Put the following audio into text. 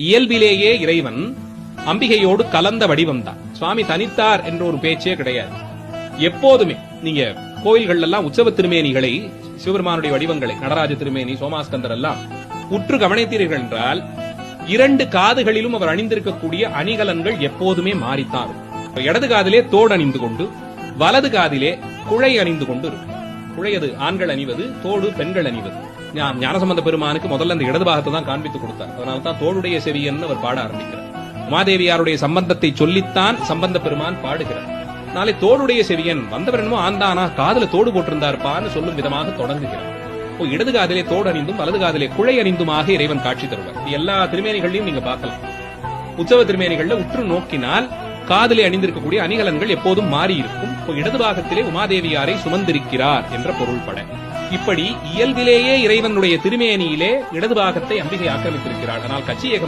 இயல்பிலேயே இறைவன் அம்பிகையோடு கலந்த வடிவம் தான். சுவாமி தனித்தார் என்ற ஒரு பேச்சே கிடையாது. எப்போதுமே நீங்க கோயில்கள் எல்லாம் உற்சவ திருமேனிகளை, சிவபெருமானுடைய வடிவங்களை, நடராஜ திருமேனி, சோமாஸ்கந்தர் எல்லாம் உற்று கவனித்தீர்கள் என்றால் இரண்டு காதுகளிலும் அவர் அணிந்திருக்கக்கூடிய அணிகலன்கள் எப்போதுமே மாறித்தான். இடது காதிலே தோடு அணிந்து கொண்டு, வலது காதிலே குழை அணிந்து கொண்டு இருக்கும். குழையது ஆண்கள் அணிவது, தோடு பெண்கள் அணிவது. ஞானசம்பந்த பெருமானுக்கு முதல்ல அந்த இடது பாகத்தை தான் காண்பித்துக் கொடுத்தார். அதனால்தான் தோளுடைய செவியன் அவர் பாட ஆரம்பிக்கிறார். உமாதேவியாருடைய சம்பந்தத்தை சொல்லித்தான் சம்பந்த பெருமான் பாடுகிறார். நாளை தோளுடைய செவியன் வந்தவர் என்னமோ ஆந்தானா காதுல தோடு போட்டிருந்தார்பான்னு சொல்லும் விதமாக தொடங்குகிறார். இடது காதிலே தோடு அணிந்தும் வலது காதிலே குழை அணிந்துமாக இறைவன் காட்சி தருவார். எல்லா திருமேனிகளையும் நீங்க பார்க்கலாம். உற்சவ திருமேனிகள்ல உற்று நோக்கினால் காதிலே அணிந்திருக்கக்கூடிய அணிகலன்கள் எப்போதும் மாறி இருக்கும். இடது பாகத்திலே உமாதேவியாரை சுமந்திருக்கிறார் என்ற பொருள்பட இப்படி இயல்பிலேயே இறைவனுடைய திருமேனியிலே இடது பாகத்தை அம்பிகை ஆக்கிரமித்திருக்கிறார். ஆனால் கச்சியேகம்